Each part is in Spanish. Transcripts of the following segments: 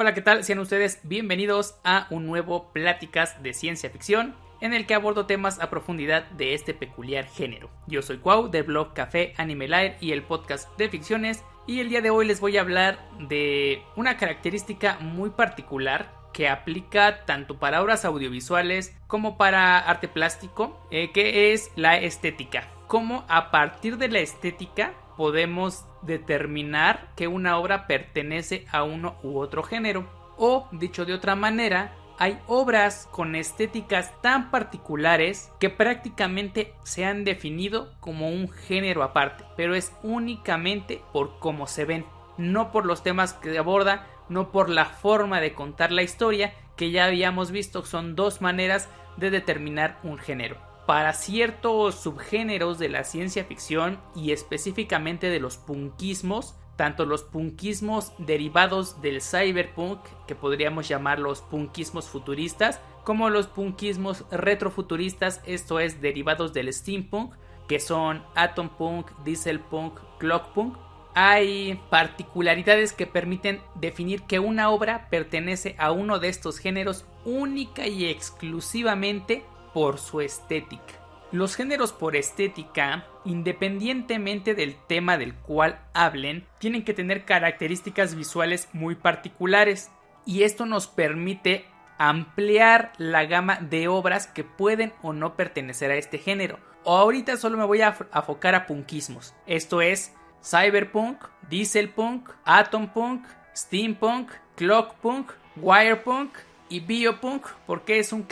Hola, ¿qué tal? Sean ustedes bienvenidos a un nuevo Pláticas de Ciencia Ficción, en el que abordo temas a profundidad de este peculiar género. Yo soy Cuau, del blog Café Anime Live y el podcast de ficciones, y el día de hoy les voy a hablar de una característica muy particular que aplica tanto para obras audiovisuales como para arte plástico, que es la estética. Cómo a partir de la estética podemos determinar que una obra pertenece a uno u otro género. O, dicho de otra manera, hay obras con estéticas tan particulares que prácticamente se han definido como un género aparte, pero es únicamente por cómo se ven, no por los temas que aborda, no por la forma de contar la historia, que ya habíamos visto son dos maneras de determinar un género. Para ciertos subgéneros de la ciencia ficción y específicamente de los punkismos, tanto los punkismos derivados del cyberpunk, que podríamos llamar los punkismos futuristas, como los punkismos retrofuturistas, esto es derivados del steampunk, que son atompunk, dieselpunk, clockpunk. Hay particularidades que permiten definir que una obra pertenece a uno de estos géneros única y exclusivamente por su estética. Los géneros por estética, independientemente del tema del cual hablen, tienen que tener características visuales muy particulares, y esto nos permite ampliar la gama de obras que pueden o no pertenecer a este género. Ahorita solo me voy a enfocar a punkismos, esto es cyberpunk, dieselpunk, atompunk, steampunk, clockpunk, wirepunk y biopunk, porque es un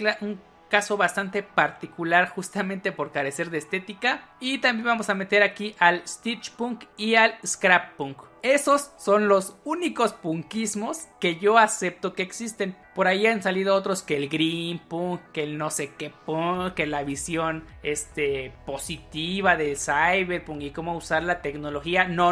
caso bastante particular justamente por carecer de estética. Y también vamos a meter aquí al stitchpunk y al scrappunk. Esos son los únicos punkismos que yo acepto que existen. Por ahí han salido otros, que el green punk, que el no sé qué punk, que la visión positiva del cyberpunk y cómo usar la tecnología. No,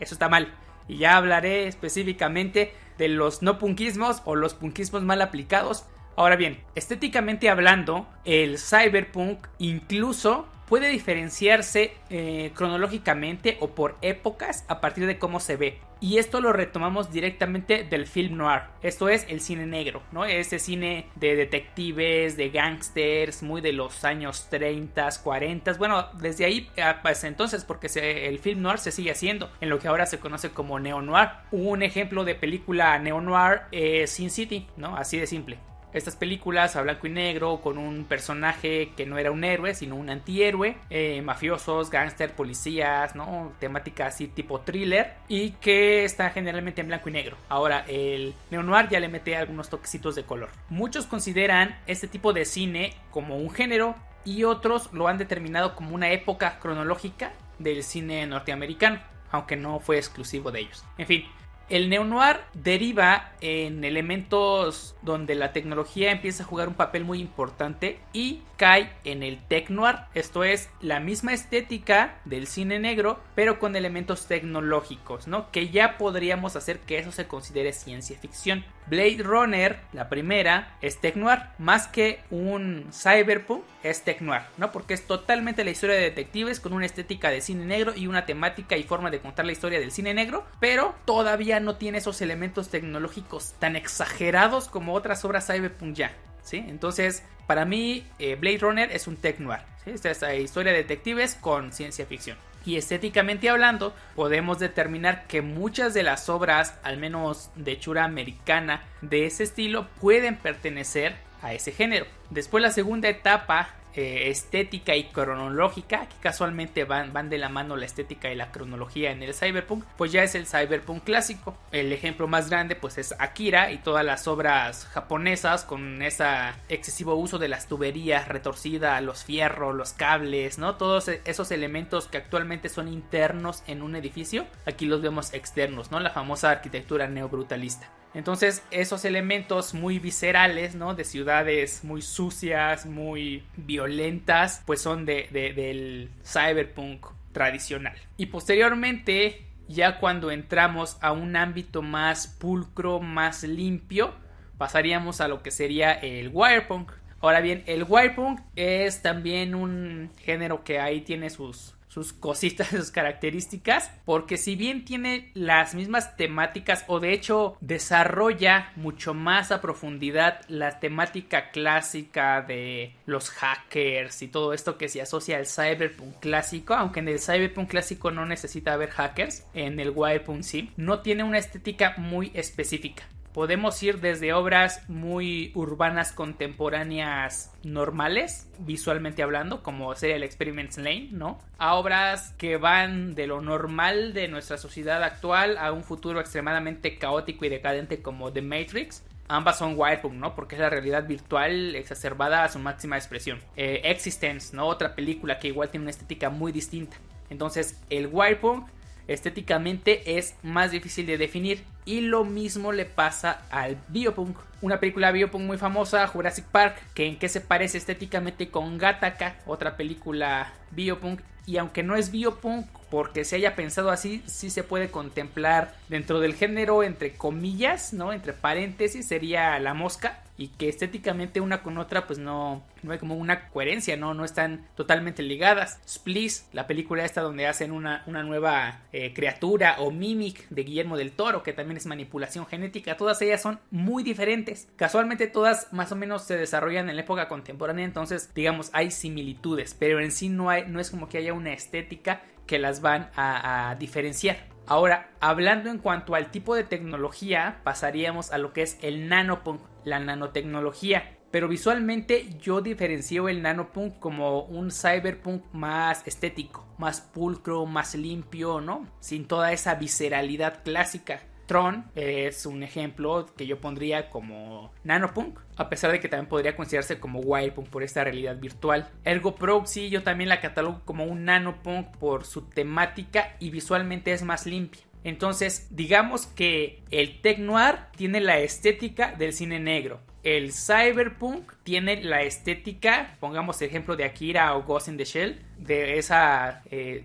eso está mal. Y ya hablaré específicamente de los no punkismos o los punkismos mal aplicados. Ahora bien, estéticamente hablando, el cyberpunk incluso puede diferenciarse cronológicamente o por épocas a partir de cómo se ve. Y esto lo retomamos directamente del film noir. Esto es el cine negro, ¿no? Ese cine de detectives, de gangsters, muy de los años 30, 40. Bueno, desde ahí hasta entonces, porque el film noir se sigue haciendo en lo que ahora se conoce como neo-noir. Un ejemplo de película neo-noir es Sin City, ¿no? Así de simple. Estas películas a blanco y negro con un personaje que no era un héroe sino un antihéroe, mafiosos, gángster, policías, ¿no? Temática así tipo thriller, y que está generalmente en blanco y negro. Ahora el neo-noir ya le mete algunos toquecitos de color. Muchos consideran este tipo de cine como un género y otros lo han determinado como una época cronológica del cine norteamericano, aunque no fue exclusivo de ellos. En fin, el neo-noir deriva en elementos donde la tecnología empieza a jugar un papel muy importante y cae en el tech-noir. Esto es la misma estética del cine negro, pero con elementos tecnológicos, ¿no? Que ya podríamos hacer que eso se considere ciencia ficción. Blade Runner, la primera, es tech-noir, más que un cyberpunk, es tech-noir, ¿no? Porque es totalmente la historia de detectives con una estética de cine negro y una temática y forma de contar la historia del cine negro, pero todavía no tiene esos elementos tecnológicos tan exagerados como otras obras cyberpunk ya, ¿sí? Entonces, para mí, Blade Runner es un tech-noir, ¿sí? Esta es la historia de detectives con ciencia ficción. Y estéticamente hablando, podemos determinar que muchas de las obras, al menos de hechura americana, de ese estilo pueden pertenecer a ese género. Después, la segunda etapa estética y cronológica, que casualmente van de la mano la estética y la cronología en el cyberpunk, pues ya es el cyberpunk clásico. El ejemplo más grande pues es Akira y todas las obras japonesas con ese excesivo uso de las tuberías retorcidas, los fierros, los cables, ¿no? Todos esos elementos que actualmente son internos en un edificio, aquí los vemos externos, ¿no? La famosa arquitectura neobrutalista. Entonces esos elementos muy viscerales, ¿no? De ciudades muy sucias, muy violentas, pues son del cyberpunk tradicional. Y posteriormente, ya cuando entramos a un ámbito más pulcro, más limpio, pasaríamos a lo que sería el wirepunk. Ahora bien, el wirepunk es también un género que ahí tiene sus sus cositas, sus características, porque si bien tiene las mismas temáticas, o de hecho desarrolla mucho más a profundidad la temática clásica de los hackers y todo esto que se asocia al cyberpunk clásico, aunque en el cyberpunk clásico no necesita haber hackers, en el Wirebpunk sí, no tiene una estética muy específica. Podemos ir desde obras muy urbanas contemporáneas normales, visualmente hablando, como sería el Experiments Lane, ¿no? A obras que van de lo normal de nuestra sociedad actual a un futuro extremadamente caótico y decadente como The Matrix. Ambas son Wirebpunk, ¿no? Porque es la realidad virtual exacerbada a su máxima expresión. Existence, ¿no? Otra película que igual tiene una estética muy distinta. Entonces, el Wirebpunk estéticamente es más difícil de definir, y lo mismo le pasa al biopunk. Una película biopunk muy famosa, Jurassic Park, que en qué se parece estéticamente con Gattaca, otra película biopunk, y aunque no es biopunk porque se haya pensado así, sí se puede contemplar dentro del género, entre comillas, ¿no? Entre paréntesis sería La Mosca, y que estéticamente una con otra pues no hay como una coherencia, no están totalmente ligadas. Splis, la película esta donde hacen una nueva criatura, o Mimic de Guillermo del Toro, que también es manipulación genética, todas ellas son muy diferentes. Casualmente todas más o menos se desarrollan en la época contemporánea, entonces digamos hay similitudes, pero en sí no es como que haya una estética que las van a diferenciar. Ahora, hablando en cuanto al tipo de tecnología, pasaríamos a lo que es el nanopunk, la nanotecnología. Pero visualmente yo diferencio el nanopunk como un cyberpunk más estético, más pulcro, más limpio, ¿no? Sin toda esa visceralidad clásica. Tron es un ejemplo que yo pondría como nanopunk, a pesar de que también podría considerarse como wirebpunk por esta realidad virtual. Ergo Proxy yo también la catalogo como un nanopunk por su temática y visualmente es más limpia. Entonces digamos que el tech noir tiene la estética del cine negro. El cyberpunk tiene la estética, pongamos el ejemplo de Akira o Ghost in the Shell, de esa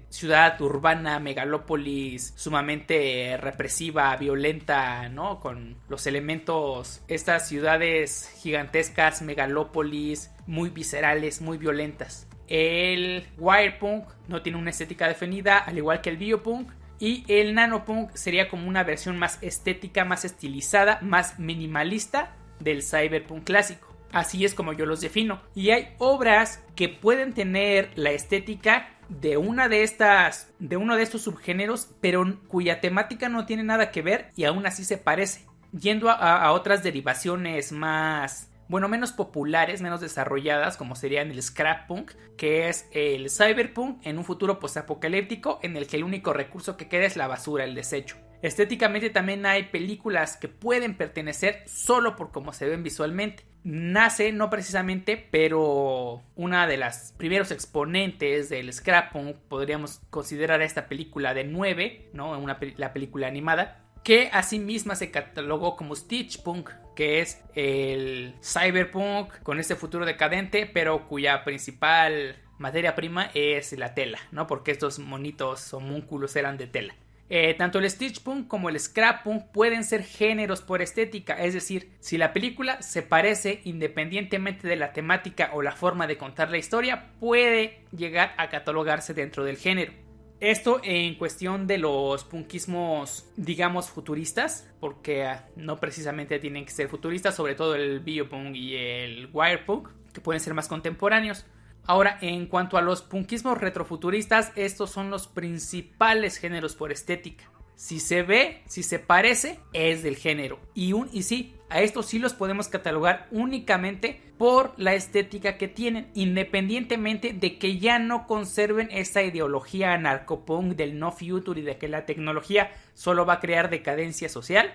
ciudad urbana, megalópolis, sumamente represiva, violenta, ¿no? Con los elementos, estas ciudades gigantescas, megalópolis, muy viscerales, muy violentas. El wirebpunk no tiene una estética definida, al igual que el biopunk. Y el nanopunk sería como una versión más estética, más estilizada, más minimalista del cyberpunk clásico. Así es como yo los defino. Y hay obras que pueden tener la estética de uno de estos subgéneros, pero cuya temática no tiene nada que ver y aún así se parece. Yendo a otras derivaciones menos populares, menos desarrolladas, como serían el scrappunk, que es el cyberpunk en un futuro postapocalíptico en el que el único recurso que queda es la basura, el desecho. Estéticamente también hay películas que pueden pertenecer solo por cómo se ven visualmente. Nace, no precisamente, pero una de las primeros exponentes del scrappunk podríamos considerar a esta película de 9, ¿no? La película animada, que asimisma se catalogó como Stitchpunk, que es el cyberpunk con este futuro decadente, pero cuya principal materia prima es la tela, ¿no? Porque estos monitos homúnculos eran de tela. Tanto el Stitchpunk como el Scrappunk pueden ser géneros por estética, es decir, si la película se parece independientemente de la temática o la forma de contar la historia, puede llegar a catalogarse dentro del género. Esto en cuestión de los punkismos, digamos, futuristas, porque no precisamente tienen que ser futuristas, sobre todo el biopunk y el wirepunk, que pueden ser más contemporáneos. Ahora, en cuanto a los punkismos retrofuturistas, estos son los principales géneros por estética. Si se ve, si se parece, es del género. Y sí, a estos sí los podemos catalogar únicamente por la estética que tienen, independientemente de que ya no conserven esta ideología anarcopunk del no future y de que la tecnología solo va a crear decadencia social.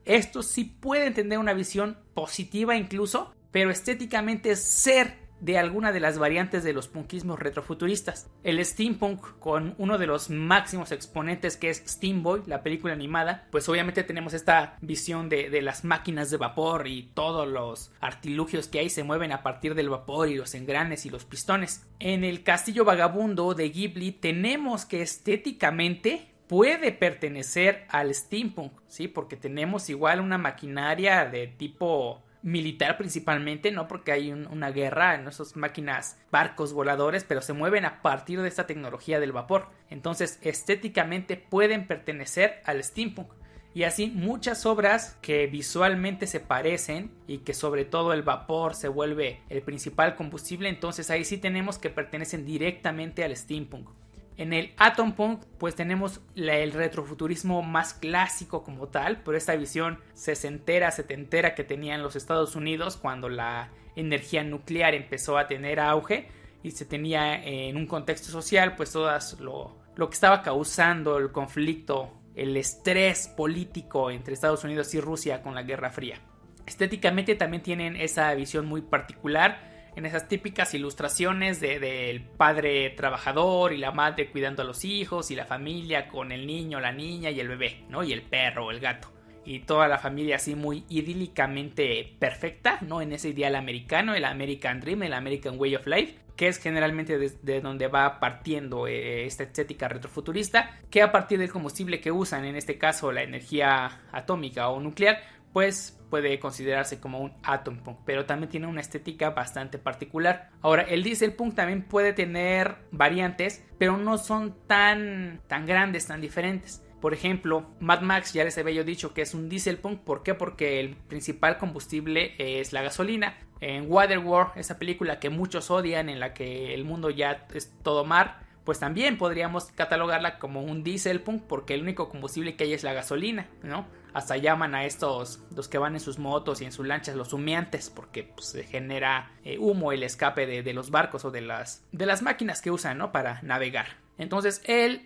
Estos sí pueden tener una visión positiva incluso, pero estéticamente ser de alguna de las variantes de los punkismos retrofuturistas. El steampunk, con uno de los máximos exponentes que es Steam Boy, la película animada, pues obviamente tenemos esta visión de las máquinas de vapor y todos los artilugios que ahí se mueven a partir del vapor y los engranes y los pistones. En el Castillo Vagabundo de Ghibli tenemos que estéticamente puede pertenecer al steampunk, ¿sí? Porque tenemos igual una maquinaria de tipo militar principalmente, ¿no? Porque hay una guerra en esas máquinas, barcos voladores, pero se mueven a partir de esta tecnología del vapor. Entonces, estéticamente pueden pertenecer al steampunk. Y así muchas obras que visualmente se parecen y que sobre todo el vapor se vuelve el principal combustible, entonces ahí sí tenemos que pertenecen directamente al steampunk. En el atompunk pues tenemos el retrofuturismo más clásico como tal, por esta visión sesentera, setentera que tenían los Estados Unidos cuando la energía nuclear empezó a tener auge y se tenía en un contexto social pues todo lo que estaba causando el conflicto, el estrés político entre Estados Unidos y Rusia con la Guerra Fría. Estéticamente también tienen esa visión muy particular en esas típicas ilustraciones del padre trabajador y la madre cuidando a los hijos y la familia con el niño, la niña y el bebé, ¿no? Y el perro o el gato. Y toda la familia así muy idílicamente perfecta, ¿no? En ese ideal americano, el American Dream, el American Way of Life, que es generalmente de donde va partiendo esta estética retrofuturista, que a partir del combustible que usan, en este caso la energía atómica o nuclear, pues puede considerarse como un atompunk, pero también tiene una estética bastante particular. Ahora, el dieselpunk también puede tener variantes, pero no son tan grandes, tan diferentes. Por ejemplo, Mad Max, ya les había yo dicho que es un dieselpunk. ¿Por qué? Porque el principal combustible es la gasolina. En Waterworld, esa película que muchos odian, en la que el mundo ya es todo mar, pues también podríamos catalogarla como un dieselpunk porque el único combustible que hay es la gasolina, ¿no? Hasta llaman a estos, los que van en sus motos y en sus lanchas, los humeantes, porque pues, se genera humo el escape de los barcos o de las máquinas que usan, ¿no? Para navegar. Entonces el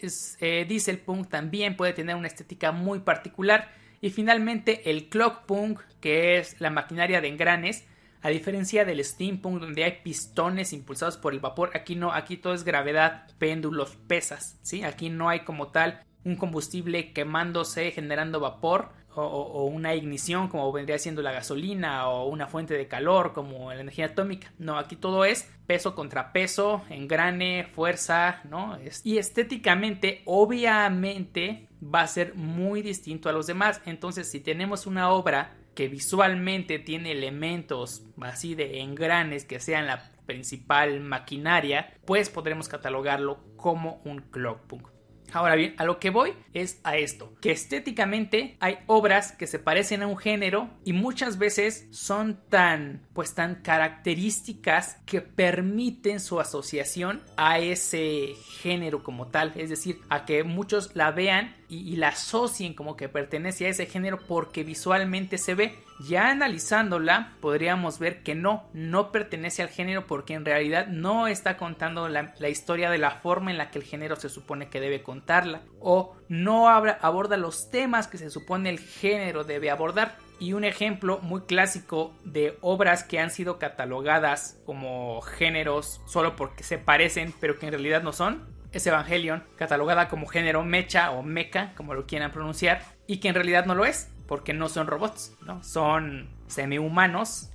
dieselpunk también puede tener una estética muy particular. Y finalmente el clockpunk, que es la maquinaria de engranes. A diferencia del steampunk, donde hay pistones impulsados por el vapor, aquí no, aquí todo es gravedad, péndulos, pesas, ¿sí? Aquí no hay como tal un combustible quemándose, generando vapor, o una ignición como vendría siendo la gasolina, o una fuente de calor como la energía atómica. No, aquí todo es peso contra peso, engrane, fuerza, ¿no? Y estéticamente, obviamente, va a ser muy distinto a los demás. Entonces, si tenemos una obra que visualmente tiene elementos así de engranes que sean la principal maquinaria, pues podremos catalogarlo como un clockpunk. Ahora bien, a lo que voy es a esto, que estéticamente hay obras que se parecen a un género y muchas veces son tan características que permiten su asociación a ese género como tal, es decir, a que muchos la vean y la asocien como que pertenece a ese género porque visualmente se ve. Ya analizándola podríamos ver que no pertenece al género porque en realidad no está contando la historia de la forma en la que el género se supone que debe contarla, o no aborda los temas que se supone el género debe abordar. Y un ejemplo muy clásico de obras que han sido catalogadas como géneros solo porque se parecen pero que en realidad no son, es Evangelion, catalogada como género mecha o mecha, como lo quieran pronunciar, y que en realidad no lo es, porque no son robots, ¿no? Son semi-humanos,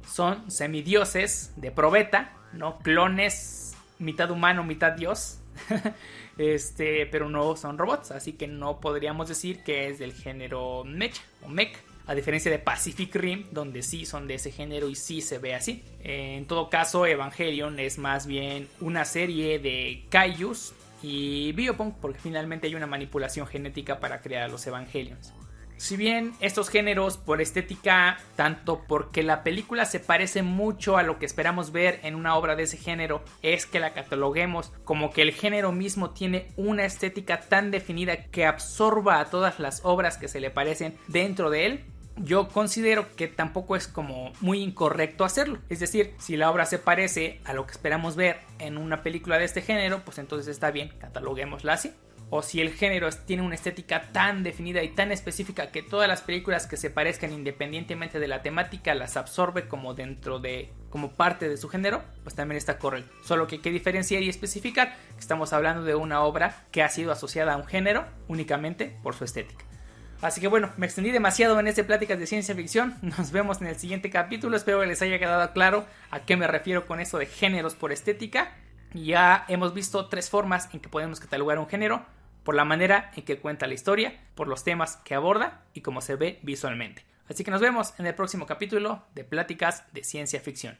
son semidioses de probeta, ¿no? Clones, mitad humano, mitad dios, pero no son robots, así que no podríamos decir que es del género mecha o mech. A diferencia de Pacific Rim, donde sí son de ese género y sí se ve así. En todo caso, Evangelion es más bien una serie de kaijus y biopunk, porque finalmente hay una manipulación genética para crear los Evangelions. Si bien estos géneros por estética, tanto porque la película se parece mucho a lo que esperamos ver en una obra de ese género, es que la cataloguemos como que el género mismo tiene una estética tan definida que absorba a todas las obras que se le parecen dentro de él, yo considero que tampoco es como muy incorrecto hacerlo. Es decir, si la obra se parece a lo que esperamos ver en una película de este género, pues entonces está bien, cataloguémosla así. O si el género tiene una estética tan definida y tan específica que todas las películas que se parezcan independientemente de la temática las absorbe como como parte de su género, pues también está correcto. Solo que hay que diferenciar y especificar que estamos hablando de una obra que ha sido asociada a un género únicamente por su estética. Así que bueno, me extendí demasiado en este Pláticas de Ciencia Ficción. Nos vemos en el siguiente capítulo. Espero que les haya quedado claro a qué me refiero con esto de géneros por estética. Ya hemos visto 3 formas en que podemos catalogar un género: por la manera en que cuenta la historia, por los temas que aborda y cómo se ve visualmente. Así que nos vemos en el próximo capítulo de Pláticas de Ciencia Ficción.